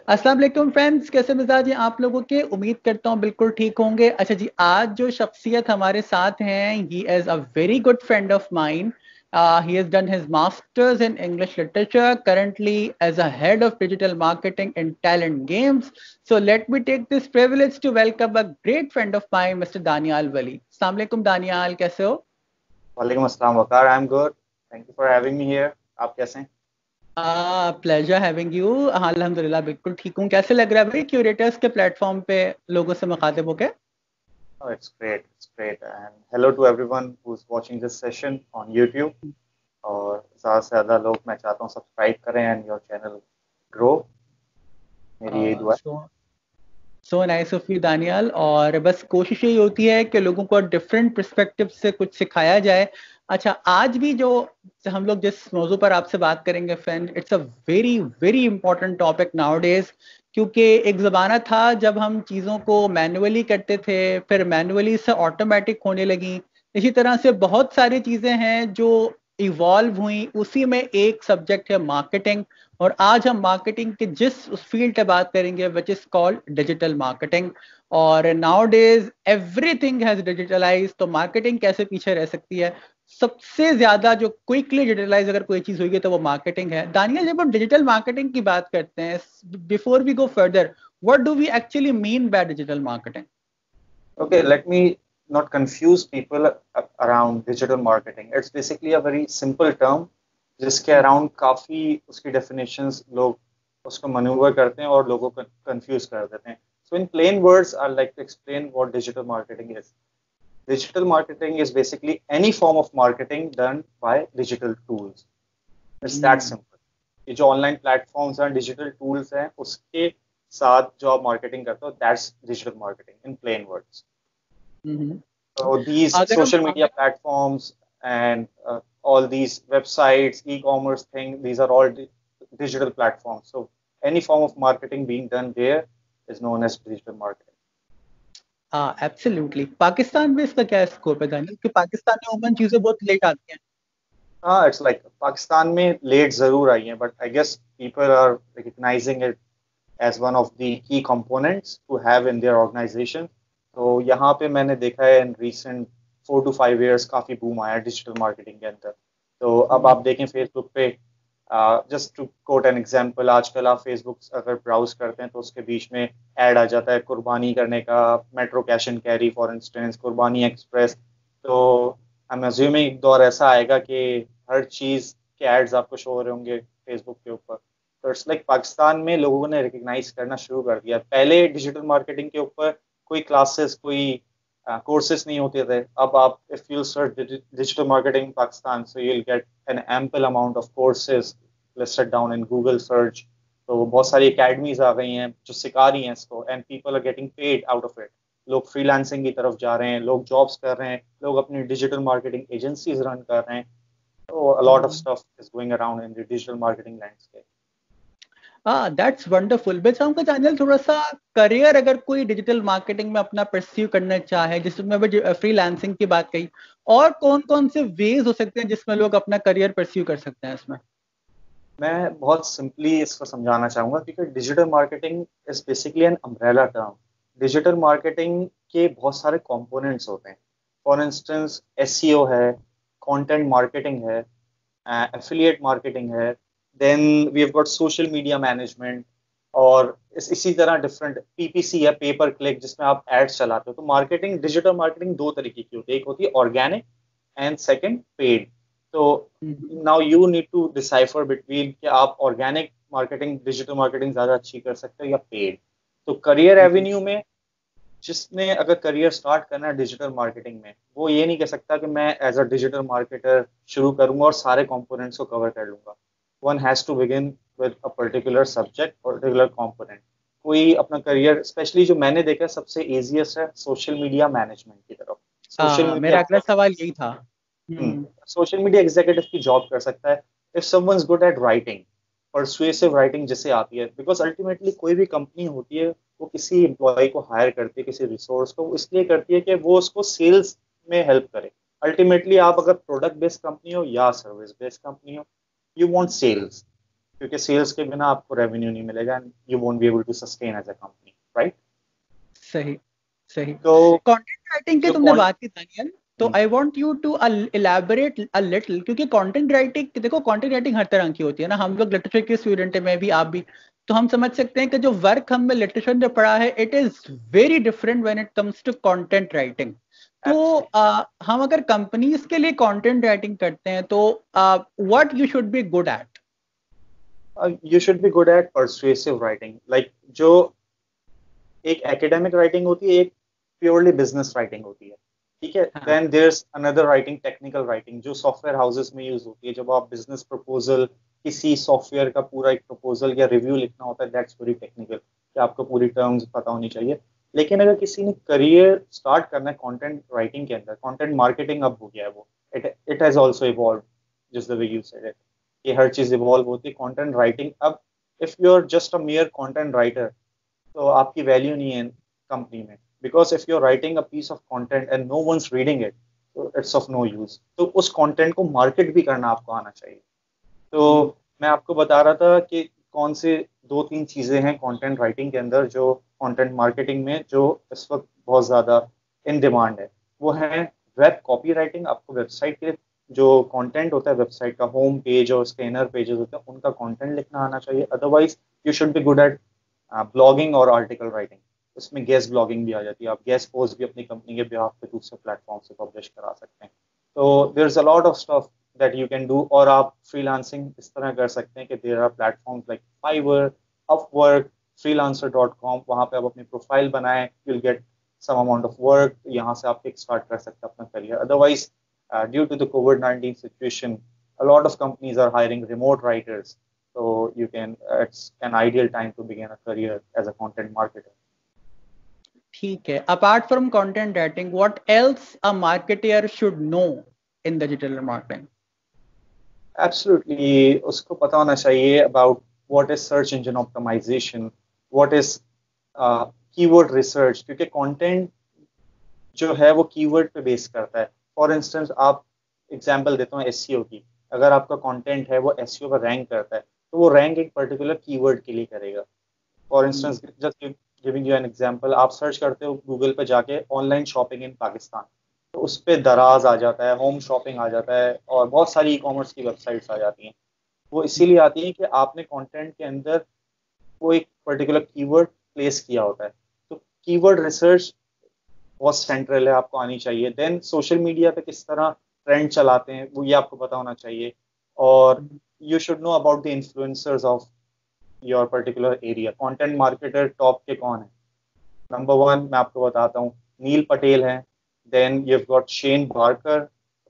अस्सलाम वालेकुम फ्रेंड्स, कैसे मिजाज हैं आप लोगों के। उम्मीद करता हूँ बिल्कुल ठीक होंगे। अच्छा जी, आज जो शख्सियत हमारे साथ हैं, he is a very good friend of mine. He has done his masters in English literature, currently as a head of digital marketing in Talent Games. So let me take this privilege to welcome a great friend of mine, Mr. Danial Wali. Assalamu alaikum Danial, कैसे हो? वालेकुम अस्सलाम Waqar. I am good, thank you for having me here. आप कैसे हैं? Pleasure having you. हाँ, अल्हम्दुलिल्लाह बिल्कुल ठीक हूँ। कैसे लग रहा है भाई क्यूरेटर्स के प्लेटफॉर्म पे लोगों से मुखातिब होके? It's great, it's great and hello to everyone who is watching this session on YouTube. और ज़्यादा से ज़्यादा लोग मैं चाहता हूँ सब्सक्राइब करें एंड योर चैनल ग्रो। मेरी यही दुआ है। So so nice of you Danial. और बस कोशिश यही होती है कि लोगों को डिफरेंट पर्सपेक्टिव से कुछ सिखाया जाए। अच्छा, आज भी जो हम लोग जिस मौजू पर आपसे बात करेंगे friend, it's a very very important topic now days. क्योंकि एक ज़माना था जब हम चीज़ों को मैनुअली करते थे, फिर मैनुअली से ऑटोमेटिक होने लगी। इसी तरह से बहुत सारी चीज़ें हैं जो इवॉल्व हुई, उसी में एक सब्जेक्ट है मार्केटिंग। और आज हम मार्केटिंग के जिस उस फील्ड पे बात करेंगे which is called digital marketing. और now days everything has digitalize, तो मार्केटिंग कैसे पीछे रह सकती है? सबसे ज्यादा जो क्विकली डिजिटलाइज अगर कोई चीज होगी तो वो मार्केटिंग है। दानिया, जब हम डिजिटल मार्केटिंग की बात करते हैं, before we go further, what do we actually mean by digital marketing? Okay, let me not confuse people around digital marketing. It's basically a very simple term जिसके अराउंड काफ़ी उसकी डेफिनेशंस लोग उसको manoeuvre करते हैं और लोगों को कंफ्यूज कर देते हैं. So in plain words, I'd like to explain what digital marketing is. Digital marketing is basically any form of marketing done by digital tools. It's that simple. ये जो ऑनलाइन प्लेटफॉर्म्स हैं, डिजिटल टूल्स हैं, उसके साथ जो आप marketing करते हो, that's digital marketing in plain words. So these अगर हम social media platforms and all these websites, e-commerce thing, these are all digital platforms. So any form of marketing being done there is known as digital marketing. हाँ, absolutely. Pakistan में इसका क्या scope है दानिया, कि पाकिस्तान में उमन चीजें बहुत लेट आती हैं? हाँ, इट्स लाइक पाकिस्तान में लेट जरूर आई है, but I guess people are recognising it as one of the key components to have in their organisation. तो यहाँ पे मैंने देखा है इन रीसेंट 4 to 5 years काफी बूम आया डिजिटल मार्केटिंग के अंदर. तो अब आप देखें फेसबुक पे, just to quote an example, आजकल आप फेसबुक अगर ब्राउज करते हैं तो उसके बीच में ऐड आ जाता है कुर्बानी करने का, metro cash and carry for instance, कुर्बानी एक्सप्रेस. तो आई एम अज्यूमिंग एक दौर ऐसा आएगा कि हर चीज के एड्स आपको शो हो रहे होंगे फेसबुक के ऊपर. तो इट्स लाइक पाकिस्तान में लोगों ने रिकग्नाइज करना शुरू कर दिया. पहले डिजिटल मार्केटिंग के ऊपर कोई क्लासेस, कोई कोर्सेज नहीं होते थे. अब आप if you search digital marketing Pakistan, so you will get an ample amount of courses listed down in Google search. तो बहुत सारी एकेडमीज आ गई हैं जो सिखा रही हैं इसको, and people are getting paid out of it. लोग फ्रीलांसिंग की तरफ जा रहे हैं, लोग जॉब्स कर रहे हैं, लोग अपनी डिजिटल मार्केटिंग एजेंसीज रन कर रहे हैं. तो a lot of stuff is going around in the digital marketing landscape. हाँ, दैट्स वंडरफुल। मैं चाहूंगा जानियल, थोड़ा सा करियर अगर कोई डिजिटल मार्केटिंग में अपना परस्यू करना चाहे, जिसमें फ्रीलांसिंग की बात कही, और कौन कौन से वेज हो सकते हैं जिसमें लोग अपना करियर परस्यू कर सकते हैं इसमें? मैं बहुत सिंपली इसको समझाना चाहूँगा क्योंकि digital marketing is basically an umbrella term. Digital marketing के बहुत सारे कंपोनेंट्स होते हैं. फॉर इंस्टेंस एसईओ है, कंटेंट मार्केटिंग है, एफिलिएट मार्केटिंग है, then we have got social media management, और इसी तरह डिफरेंट पीपीसी है, पेपर क्लिक, जिसमें आप एड्स चलाते हो. तो मार्केटिंग, डिजिटल मार्केटिंग दो तरीके की होती है. एक होती है ऑर्गेनिक एंड सेकंड पेड. तो now you need to decipher between कि आप ऑर्गेनिक मार्केटिंग, डिजिटल मार्केटिंग ज्यादा अच्छी कर सकते हो या पेड. तो करियर एवेन्यू में जिसने अगर करियर स्टार्ट करना है डिजिटल मार्केटिंग में, वो ये नहीं कह सकता कि मैं एज अ डिजिटल मार्केटर शुरू करूंगा और सारे कंपोनेंट्स को कवर कर लूंगा. One has to begin with a particular subject, particular component. कोई अपना करियर, स्पेशली जो मैंने देखा सबसे इजीएस्ट है सोशल मीडिया मैनेजमेंट की तरफ. सोशल हाँ, मीडिया मेरा अगला सवाल यही था। सोशल मीडिया एग्जीक्यूटिव की जॉब कर सकता है if someone is good at writing, persuasive writing जिसे आती है. बिकॉज अल्टीमेटली कोई भी कंपनी होती है वो किसी एम्प्लॉय को हायर करती है, किसी रिसोर्स को, वो इसलिए करती है कि वो उसको सेल्स में हेल्प करे. अल्टीमेटली आप अगर प्रोडक्ट बेस्ड कंपनी हो या सर्विस बेस्ड कंपनी हो, यू वांट सेल्स. क्योंकि सेल्स के बिना आपको रेवेन्यू नहीं मिलेगा and you won't be able to sustain as a company, right? सही, सही। तो कंटेंट राइटिंग की जो तुमने कौन बात की दानियल, तो I want you to elaborate a little, क्योंकि कंटेंट राइटिंग, देखो कंटेंट राइटिंग हर तरह की होती है ना, हम लोग लिटरेचर के स्टूडेंट है, मैं भी, आप भी, तो हम समझ सकते हैं कि जो वर्क हमने लिटरेचर में पढ़ा है it is very different when it comes to content writing. तो एब्सोल्युटली, हम अगर कंपनीज के लिए कंटेंट राइटिंग करते हैं तो what you should be good at? You should be good at persuasive writing, like जो एक एकेडमिक राइटिंग होती है, एक प्योरली बिजनेस राइटिंग होती है, ठीक है? हाँ, then there is another writing, technical writing, जो सॉफ्टवेयर हाउसेस में यूज होती है। जब आप बिजनेस प्रपोजल, किसी सॉफ्टवेयर का पूरा एक प्रपोजल या रिव्यू लिखना होता है, दैट्स वेरी टेक्निकल, कि आपको पूरी टर्म्स पता होनी चाहिए। लेकिन अगर किसी ने करियर स्टार्ट करना है कंटेंट राइटिंग के अंदर, कंटेंट मार्केटिंग अब हो गया है वो, it it has also evolve, just the way you said it, कि हर चीज इवॉल्व होती है। कंटेंट राइटिंग अब, if you are just a mere content writer, तो आपकी वैल्यू नहीं है कंपनी में, because if you are writing a piece of content and no one's reading it, तो इट्स ऑफ नो यूज। तो उस कंटेंट को मार्केट भी करना आपको आना चाहिए। तो मैं आपको बता रहा था कि कौन से दो तीन चीजें हैं कंटेंट राइटिंग के अंदर जो कंटेंट मार्केटिंग में जो इस वक्त बहुत ज्यादा इन डिमांड है। वो है वेब कॉपी राइटिंग, आपको वेबसाइट के जो कंटेंट होता है, वेबसाइट का होम पेज और स्कैनर पेजेस होते हैं, उनका कंटेंट लिखना आना चाहिए। Otherwise you should be good at blogging और आर्टिकल राइटिंग। उसमें गेस्ट ब्लॉगिंग भी आ जाती है, आप गेस्ट पोस्ट भी अपनी कंपनी के बिहाफ पे दूसरे प्लेटफॉर्म से पब्लिश करा सकते हैं। तो there is a lot of stuff that you can do. और आप फ्रीलांसिंग इस तरह कर सकते हैं कि there are platforms like Fiverr, Upwork, freelancer.com, वहां पे आप अपनी प्रोफाइल बनाएं, you will get some amount of work, यहाँ से आप किक स्टार्ट कर सकते हैं अपना career. Otherwise due to the कोविड-19 situation, a lot of companies are hiring remote writers, so you can it's an ideal time to begin a career as a content marketer. ठीक है। Apart from content writing, what else a marketer should know in digital marketing? Absolutely, उसको पता होना चाहिए about what is search engine optimization, what is keyword research, क्योंकि content जो है वो कीवर्ड पे बेस करता है। फॉर इंस्टेंस, आप एग्जांपल देता हूँ एसईओ की, अगर आपका कंटेंट है वो एसईओ पर रैंक करता है, तो वो रैंक एक पर्टिकुलर कीवर्ड के लिए करेगा। For instance, just giving you an example, आप सर्च करते हो गूगल पे जाके ऑनलाइन शॉपिंग इन पाकिस्तान, तो उस पे दराज आ जाता है, होम शॉपिंग आ जाता है, और बहुत सारी ई कॉमर्स की वेबसाइट्स आ जाती हैं। वो इसीलिए आती है कि आपने कंटेंट के अंदर वो एक पर्टिकुलर कीवर्ड प्लेस किया होता है। तो कीवर्ड रिसर्च बहुत सेंट्रल है, आपको आनी चाहिए। देन सोशल मीडिया पे किस तरह ट्रेंड चलाते हैं वो ये आपको पता होना चाहिए। और you should know about the influencers of your particular area. Content marketer top के कौन है? नंबर वन मैं आपको बताता हूँ, नील पटेल हैं। Then you got Shane Barker,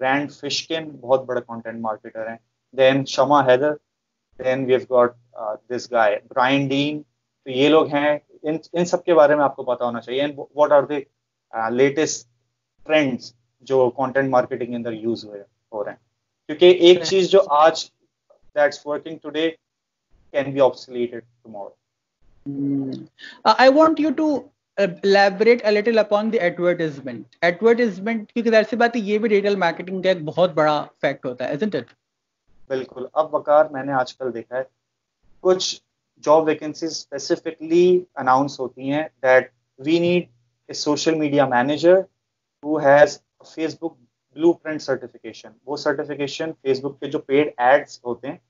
Rand Fishkin, बहुत बड़े कंटेंट मार्केटर हैं। Then Shama Haider, then we have got this guy Brian Dean. तो ये लोग हैं, इन इन सब के बारे में आपको पता होना चाहिए। And what are the latest trends जो कंटेंट मार्केटिंग के अंदर यूज हो रहे हैं, क्योंकि एक चीज जो आज that's working today can be obsoleted tomorrow. I want you to elaborate a little upon the advertisement. Advertisement, क्योंकि जाहिर सी बात है ये भी डिजिटल मार्केटिंग का एक बहुत बड़ा फैक्ट होता है, isn't it? बिल्कुल। अब वकार मैंने आजकल देखा है कुछ जॉब वैकेंसीज स्पेसिफिकली अनाउंस होती हैं that we need a social media manager who has Facebook Blueprint certification. वो सर्टिफिकेशन फेसबुक पे जो पेड एड्स होते हैं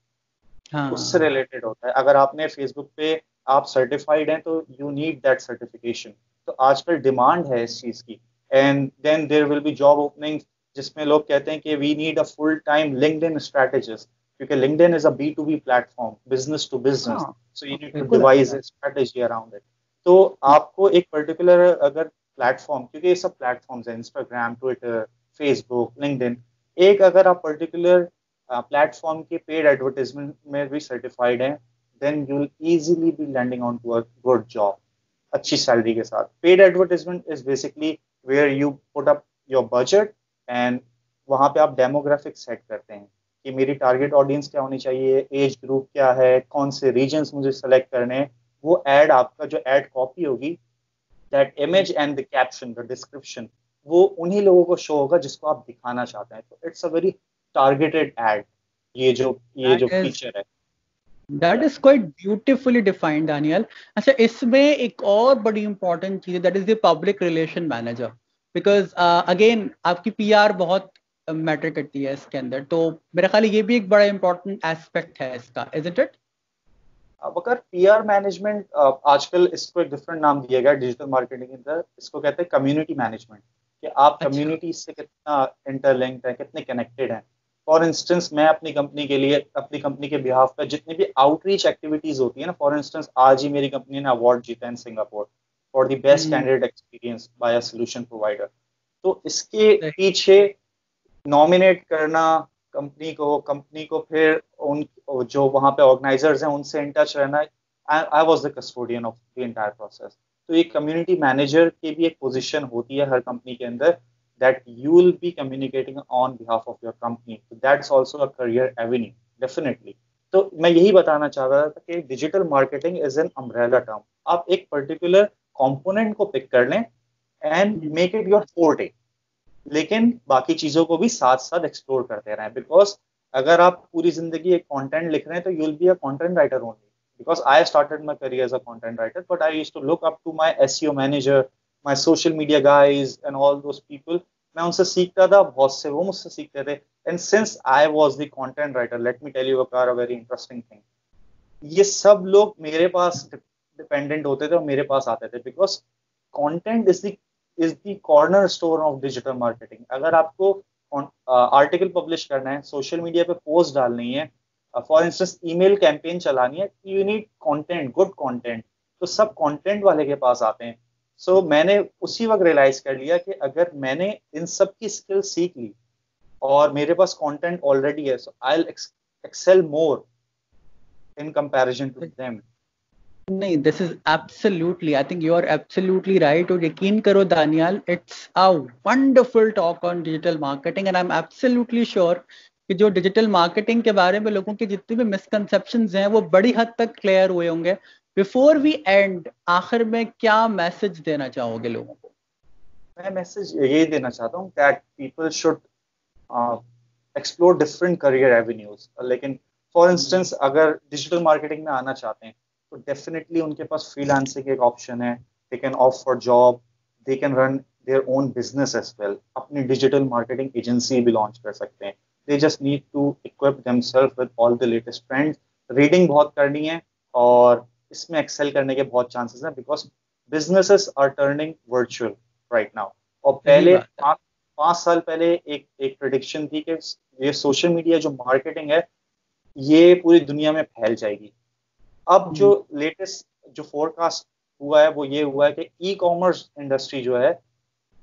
उससे हाँ, रिलेटेड होता है। अगर आपने फेसबुक पे आप सर्टिफाइड हैं तो यू नीड दैट सर्टिफिकेशन। तो आजकल डिमांड है इस चीज की। And then there will be job opening जिसमें लोग कहते हैं कि we need a full time LinkedIn strategist, क्योंकि LinkedIn is a B2B platform, business to business, हाँ, सो यू नीड टू बिल्कुल है। Devise a strategy around it. तो आपको एक पर्टिकुलर अगर प्लेटफॉर्म, क्योंकि ये सब प्लेटफॉर्म्स हैं, इंस्टाग्राम, ट्विटर, फेसबुक, लिंक्डइन, एक अगर आप पर्टिकुलर प्लेटफॉर्म के पेड एडवर्टाइजमेंट में भी सर्टिफाइड हैं, then you will easily be landing on to a good job, अच्छी सैलरी के साथ। Paid advertisement is basically where you put up your budget and वहां पे आप डेमोग्राफिक सेट करते हैं कि मेरी टारगेट ऑडियंस क्या होनी चाहिए, एज ग्रुप क्या है, कौन से रीजन्स मुझे सेलेक्ट करने हैं। वो एड, आपका जो एड कॉपी होगी, that image and the caption, the description, वो उन्हीं लोगों को शो होगा जिसको आप दिखाना चाहते हैं। तो it's a very targeted ad, ये जो दैट इज फीचर है। That is quite beautifully defined Daniyal. अच्छा, इसमें एक और बड़ी इंपॉर्टेंट चीज है, that is the public relation manager. Because again आपकी पीआर बहुत मैटर करती है इसके अंदर, तो मेरा ख्याल है ये भी एक बड़ा इंपॉर्टेंट एस्पेक्ट है इसका, इजंट इट? अब अगर पीआर मैनेजमेंट, आजकल इसको एक डिफरेंट नाम दिया गया डिजिटल मार्केटिंग के अंदर, इसको कहते हैं कम्युनिटी मैनेजमेंट। कि आप अच्छा। कम्युनिटी से कितना इंटरलिंक्ड है, कितने कनेक्टेड हैं। फॉर इंस्टेंस मैं अपनी कंपनी के लिए, अपनी कंपनी के बिहाफ पे जितनी भी आउटरीच एक्टिविटीज होती है ना, फॉर इंस्टेंस आज ही मेरी कंपनी ने अवार्ड जीता in Singapore for the best hmm. Candidate experience by a solution provider. तो इसके पीछे नॉमिनेट करना कंपनी को फिर उन जो वहां पे ऑर्गेनाइजर्स हैं उनसे इन टच रहना। I was the custodian of the entire process. तो एक कम्युनिटी मैनेजर की भी एक पोजीशन होती है हर कंपनी के अंदर, that you will B communicating on behalf of your company, that's also a career Avenue definitely. तो मैं यही बताना चाह रहा था कि digital marketing is an umbrella term. आप एक पर्टिकुलर कंपोनेंट को पिक कर लें and make it your forte, लेकिन बाकी चीजों को भी साथ साथ एक्सप्लोर करते रहें। बिकॉज अगर आप पूरी जिंदगी एक कंटेंट लिख रहे हैं तो you will be a content writer only. Because I started my career as a content writer, but I used to look up to my SEO manager, my social media guys and all those people. मैं उनसे सीखता था, बहुत से वो मुझसे सीखते थे। And since I was the content writer, let me tell you a very interesting thing. ये सब लोग मेरे पास डिपेंडेंट होते थे और मेरे पास आते थे, because content is the corner store of digital marketing. अगर आपको आर्टिकल पब्लिश करना है, सोशल मीडिया पे पोस्ट डालनी है, फॉर इंस्टेंस ईमेल कैंपेन चलानी है, you need content, good content. तो सब कंटेंट वाले के पास आते हैं। सो मैंने उसी वक्त रियलाइज कर लिया कि अगर मैंने इन सब की स्किल सीख ली और मेरे पास कंटेंट ऑलरेडी है, so I excel more in comparison to them. नहीं, this is absolutely, I think you are absolutely right. और यकीन करो Danial, it's a wonderful talk on digital marketing, and I am absolutely sure कि जो digital marketing के बारे में लोगों के जितने भी मिसकंसेप्शंस हैं वो बड़ी हद तक क्लियर हुए होंगे। बिफोर वी एंड, आखिर में क्या मैसेज देना चाहोगे लोगों को? मैं मैसेज यही देना चाहता हूँ that people should explore different career avenues. लेकिन फॉर इंस्टेंस अगर डिजिटल मार्केटिंग में आना चाहते हैं तो डेफिनेटली उनके पास फ्रीलांसिंग एक ऑप्शन है। They can opt for job, they can run their own business as well, अपनी डिजिटल मार्केटिंग एजेंसी भी लॉन्च कर सकते हैं। They just need to equip themselves with all the latest trends. Reading बहुत करनी है और इसमें एक्सेल करने के बहुत चांसेस हैं, because businesses are turning virtual right now. और सही पहले बात है। 5 साल पहले एक प्रिडिक्शन थी कि ये सोशल मीडिया जो मार्केटिंग है ये पूरी दुनिया में फैल जाएगी। अब जो हम्म। लेटेस्ट जो फोरकास्ट हुआ है वो ये हुआ है कि ई कॉमर्स इंडस्ट्री जो है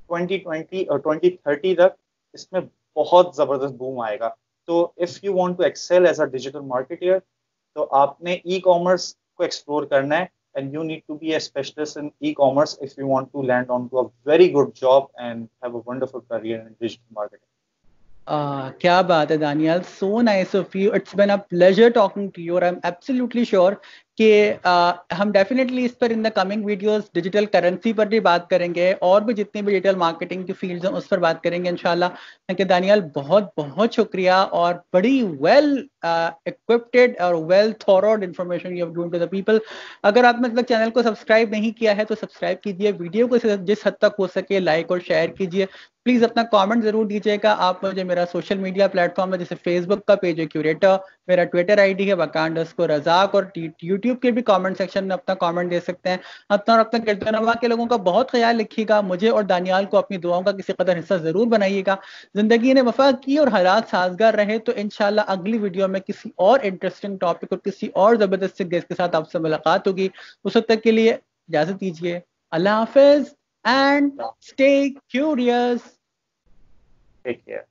2020 और 2030 तक इसमें बहुत जबरदस्त बूम आएगा। तो if you want to excel as a digital marketer, तो आपने ई कॉमर्स को एक्सप्लोर करना है, and you need to be a specialist in e-commerce if you want to land onto a very good job and have a wonderful career in digital marketing. क्या बात है Daniyal, so nice of you, it's been a pleasure talking to you. और I am absolutely sure कि हम definitely इस पर in the coming videos digital currency पर भी बात करेंगे, और भी जितनी भी डिजिटल मार्केटिंग की फील्ड्स हैं उस पर बात करेंगे इंशाल्लाह। कि दानियाल, बहुत बहुत शुक्रिया, और बड़ी वेल इक्विप्ड और well thoroughed information you have given to the people. अगर आपने मतलब चैनल को सब्सक्राइब नहीं किया है तो सब्सक्राइब कीजिए, वीडियो को जिस हद तक हो सके लाइक और शेयर कीजिए। प्लीज अपना कमेंट जरूर दीजिएगा। आप मुझे मेरा सोशल मीडिया प्लेटफॉर्म है, जैसे फेसबुक का पेज है क्यूरेटर, मेरा ट्विटर आईडी है _रजाक, और यूट्यूब के भी कमेंट सेक्शन में अपना कमेंट दे सकते हैं। अपना और अपना कीर्तनवा के लोगों का बहुत ख्याल रखिएगा। मुझे और दानियाल को अपनी दुआओं का किसी कदर हिस्सा जरूर बनाइएगा। जिंदगी ने वफा की और हालात साजगार रहे तो इंशाल्लाह अगली वीडियो में किसी और इंटरेस्टिंग टॉपिक और किसी और जबरदस्त गेस्ट के साथ आपसे मुलाकात होगी। उस वक्त तक के लिए इजाजत दीजिए। अल्लाह हाफिज, and stay curious. Take care.